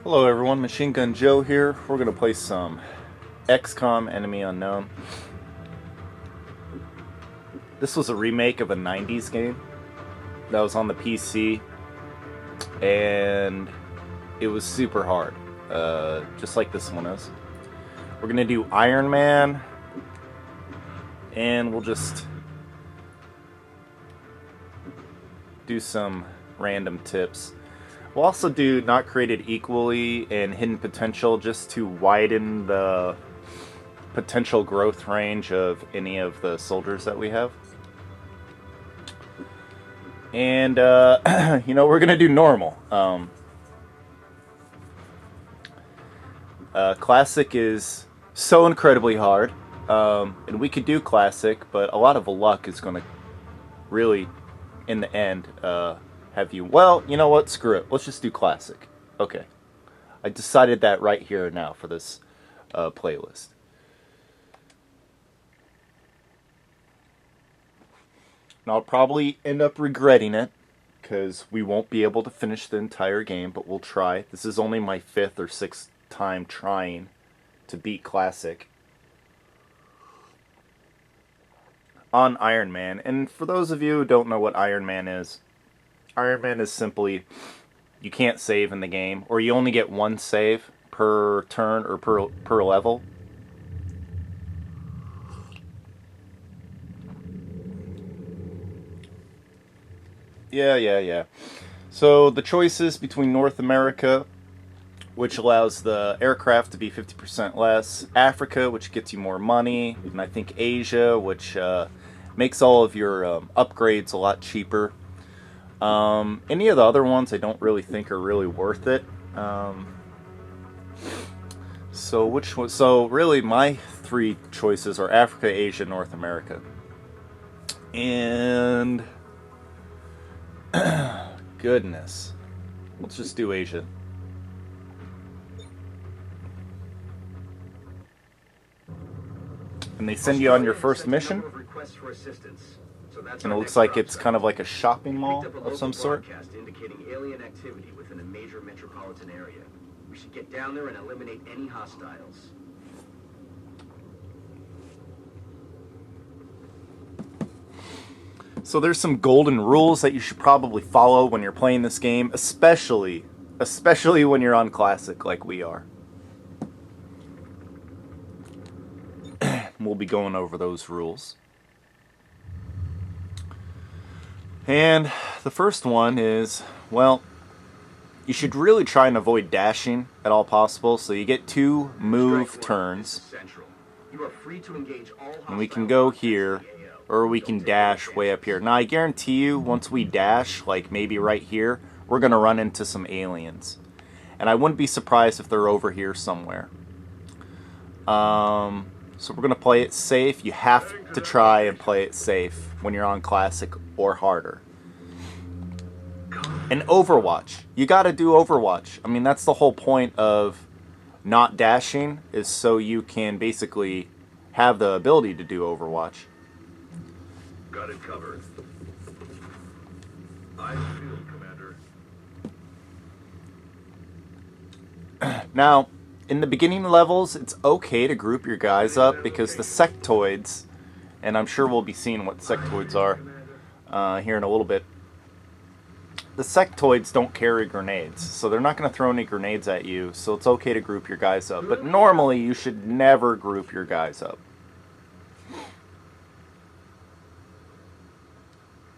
Hello everyone, Machine Gun Joe here. We're going to play some XCOM Enemy Unknown. This was a remake of a 90s game that was on the PC, and it was super hard, just like this one is. We're going to do Iron Man, and we'll just do some random tips. We'll also do Not Created Equally and Hidden Potential just to widen the potential growth range of any of the soldiers that we have. And, we're going to do normal. Classic is so incredibly hard. And we could do Classic, but a lot of luck is going to really, in the end, have you... Well, you know what? Screw it. Let's just do Classic. Okay. I decided that right here and now for this playlist. And I'll probably end up regretting it, because we won't be able to finish the entire game, but we'll try. This is only my 5th or 6th time trying to beat Classic on Iron Man. And for those of you who don't know what Iron Man is simply, you can't save in the game, or you only get one save per turn or per level. Yeah. So the choices between North America, which allows the aircraft to be 50% less, Africa, which gets you more money, and I think Asia, which makes all of your upgrades a lot cheaper. Any of the other ones I don't really think are really worth it. So really my 3 choices are Africa, Asia, North America. And goodness. Let's just do Asia. And they send you on your first mission. And it looks like it's kind of like a shopping mall of some sort. Indicating alien activity within a major metropolitan area. We should get down there and eliminate any hostiles. So there's some golden rules that you should probably follow when you're playing this game, especially when you're on Classic like we are. We'll be going over those rules. And the first one is, well, you should really try and avoid dashing at all possible, so you get 2 move turns. And we can go here, or we can dash way up here. Now, I guarantee you, once we dash, like maybe right here, we're going to run into some aliens. And I wouldn't be surprised if they're over here somewhere. So we're going to play it safe. You have to try and play it safe when you're on Classic or harder. And Overwatch. You got to do Overwatch. I mean, that's the whole point of not dashing, is so you can basically have the ability to do Overwatch. Got it covered. I feel, Commander. Now, in the beginning levels, it's okay to group your guys up, because the sectoids, and I'm sure we'll be seeing what sectoids are here in a little bit, the sectoids don't carry grenades, so they're not going to throw any grenades at you, so it's okay to group your guys up. But normally, you should never group your guys up.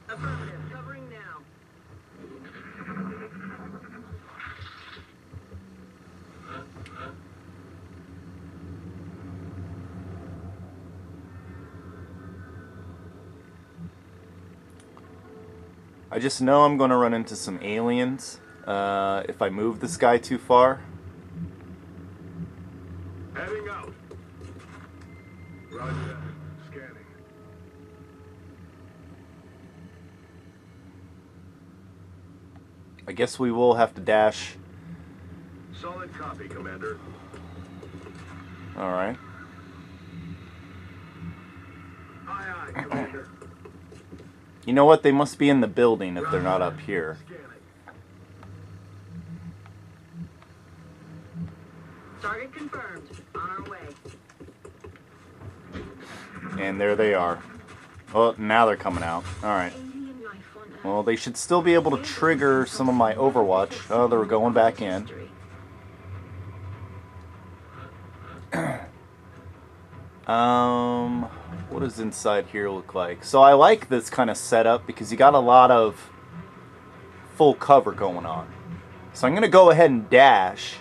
Affirmative, covering now. I just know I'm going to run into some aliens if I move this guy too far. Heading out. Roger that. Scanning. I guess we will have to dash. Solid copy, Commander. Alright. Aye, aye, Commander. You know what? They must be in the building if they're not up here. Target confirmed. On our way. And there they are. Well, now they're coming out. Alright. Alien life on Earth. Well, they should still be able to trigger some of my Overwatch. Oh, they're going back in. What does inside here look like? So I like this kind of setup because you got a lot of full cover going on. So I'm going to go ahead and dash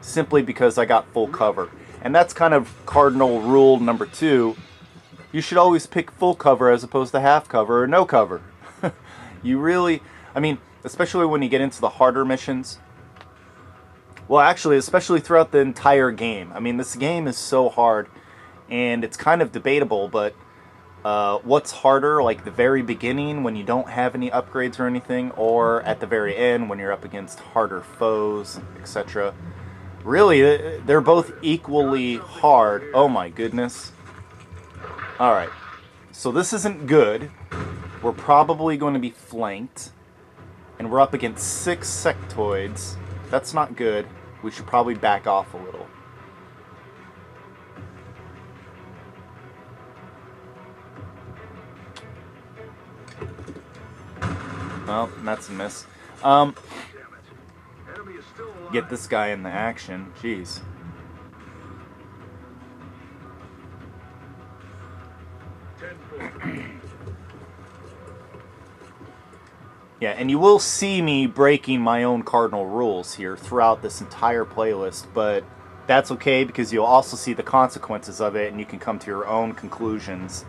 simply because I got full cover. And that's kind of cardinal rule number 2. You should always pick full cover as opposed to half cover or no cover. You really, I mean, especially when you get into the harder missions. Well, actually, especially throughout the entire game. I mean, this game is so hard, and it's kind of debatable, but what's harder, like the very beginning when you don't have any upgrades or anything, or at the very end when you're up against harder foes, etc. Really, they're both equally hard. Oh my goodness. Alright, so this isn't good. We're probably going to be flanked, and we're up against 6 sectoids. That's not good. We should probably back off a little. Well, that's a miss. Damn it. Enemy is still alive. Get this guy in the action. Jeez. 10-4. Yeah, and you will see me breaking my own cardinal rules here throughout this entire playlist, but that's okay because you'll also see the consequences of it, and you can come to your own conclusions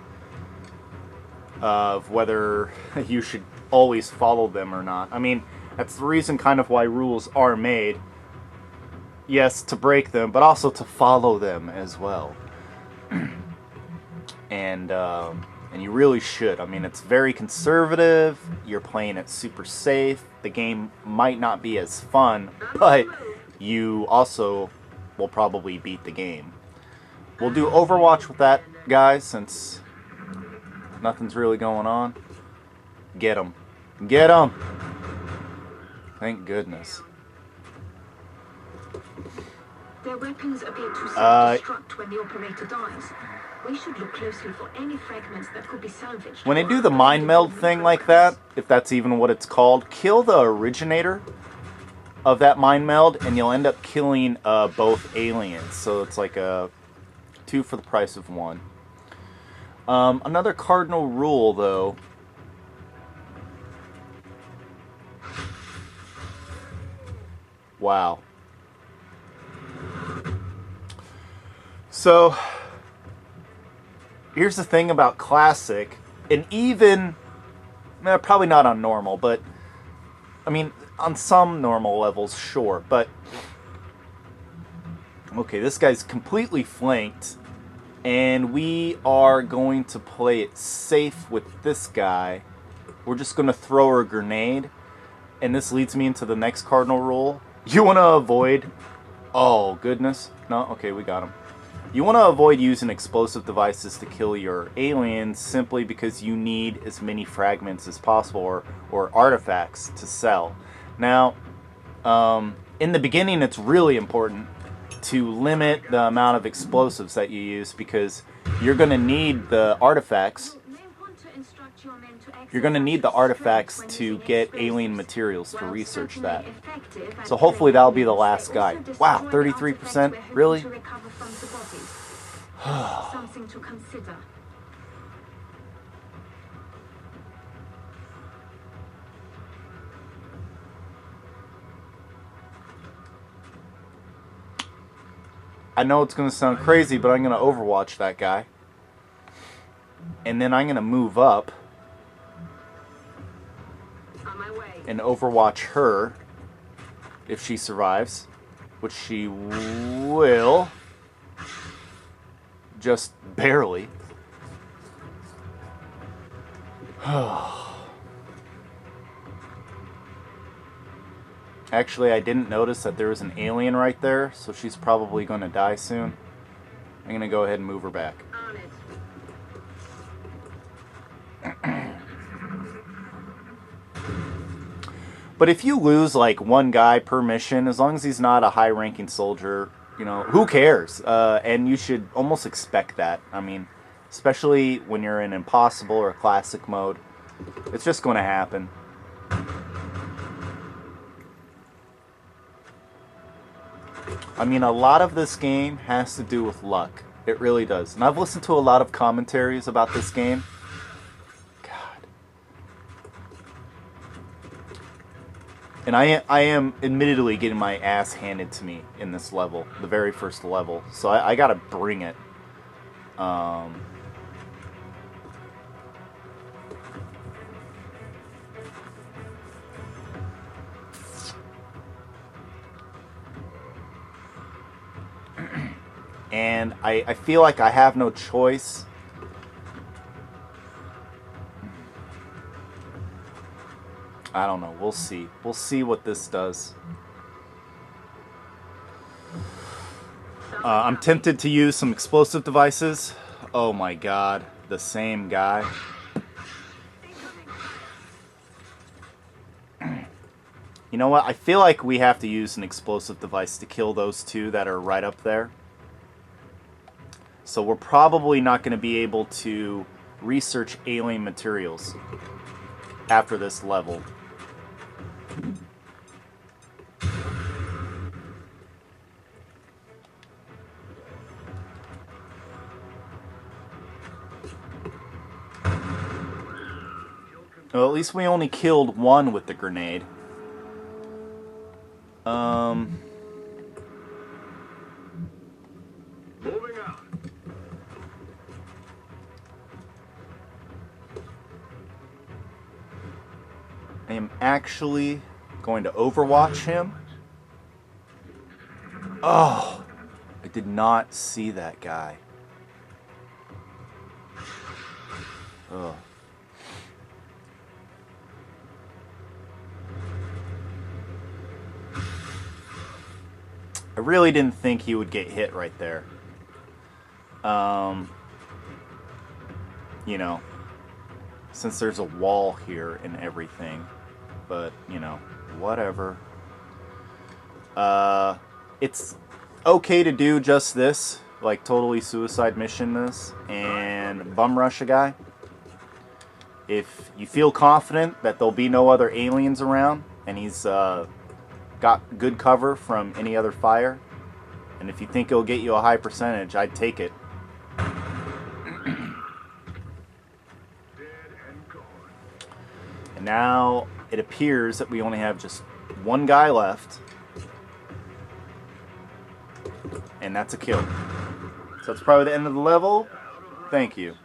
of whether you should always follow them or not. I mean, that's the reason kind of why rules are made. Yes, to break them, but also to follow them as well. And you really should. I mean, it's very conservative. You're playing it super safe. The game might not be as fun, but you also will probably beat the game. We'll do Overwatch with that, guys, since nothing's really going on. Get 'em. Get 'em! Thank goodness. Their weapons appear to self-destruct when the operator dies. We should look closely for any fragments that could be salvaged. When they do the mind meld thing like that, if that's even what it's called, kill the originator of that mind meld, and you'll end up killing both aliens. So it's like a 2 for the price of 1. Another cardinal rule, though. Wow. So, here's the thing about Classic, and even, probably not on normal, but, I mean, on some normal levels, sure, but, okay, this guy's completely flanked, and we are going to play it safe with this guy. We're just going to throw a grenade, and this leads me into the next cardinal rule. You want to avoid, oh, goodness, no, okay, we got him. You want to avoid using explosive devices to kill your aliens simply because you need as many fragments as possible or artifacts to sell. Now, in the beginning, it's really important to limit the amount of explosives that you use because you're going to need the artifacts. You're going to need the artifacts to get alien materials to research that. So hopefully that'll be the last guy. Wow, 33%? Really? Something to consider. I know it's going to sound crazy, but I'm going to Overwatch that guy. And then I'm going to move up On my way. and Overwatch her if she survives, which she will. Just barely. Actually, I didn't notice that there was an alien right there, so she's probably going to die soon. I'm going to go ahead and move her back. On it. But if you lose like one guy per mission, as long as he's not a high-ranking soldier, you know, who cares? And you should almost expect that. I mean, especially when you're in impossible or classic mode, it's just going to happen. I mean, a lot of this game has to do with luck. It really does. And I've listened to a lot of commentaries about this game. God. And I am admittedly getting my ass handed to me in this level, the very first level. So I gotta bring it. And I feel like I have no choice. I don't know. We'll see. We'll see what this does. I'm tempted to use some explosive devices. Oh my god. The same guy. You know what? I feel like we have to use an explosive device to kill those two that are right up there. So we're probably not going to be able to research alien materials after this level. Well, at least we only killed one with the grenade. Moving out. I am actually going to overwatch him. Oh, I did not see that guy. Ugh. I really didn't think he would get hit right there. You know, since there's a wall here and everything. But, you know, whatever. It's okay to do just this, like totally suicide mission this, and bum rush a guy. If you feel confident that there'll be no other aliens around, and he's got good cover from any other fire, and if you think it'll get you a high percentage, I'd take it. And now it appears that we only have just one guy left, and that's a kill. So that's probably the end of the level. Thank you.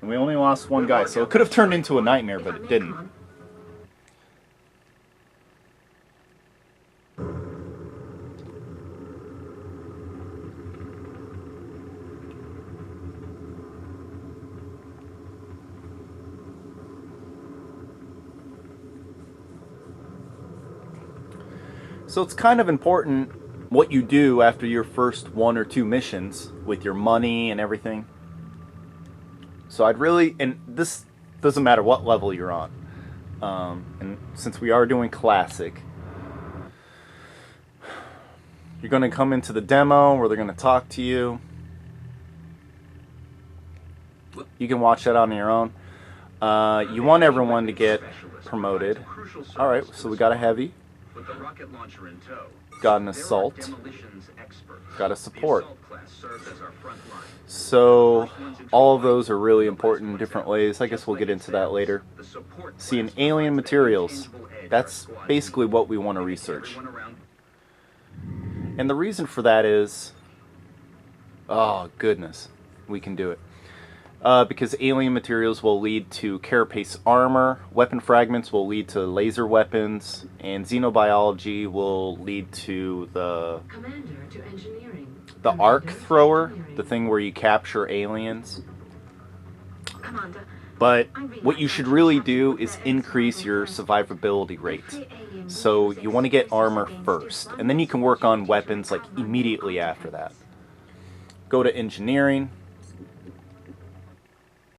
And we only lost one guy, so it could have turned into a nightmare, but it didn't. So it's kind of important what you do after your first 1 or 2 missions with your money and everything. So I'd really, and this doesn't matter what level you're on. And since we are doing classic, you're going to come into the demo where they're going to talk to you. You can watch that on your own. You want everyone to get promoted. Alright, so we got a heavy. With the rocket launcher in tow, got an there are assault, demolitions experts. got a support. The assault class serves as our front line. So all of those are really important in different ways. I guess we'll get into that later. The support See, in class alien provides materials, interchangeable edge that's for our squad basically team. what we want to research. Everyone around- And the reason for that is, oh goodness, we can do it. Because alien materials will lead to carapace armor, weapon fragments will lead to laser weapons, and xenobiology will lead to the Commander to engineering. arc Commander to thrower, engineering. the thing where you capture aliens. Commander, But what you should really do is increase your survivability rate. So you want to get armor first, and then you can work on weapons like immediately after that. Go to engineering.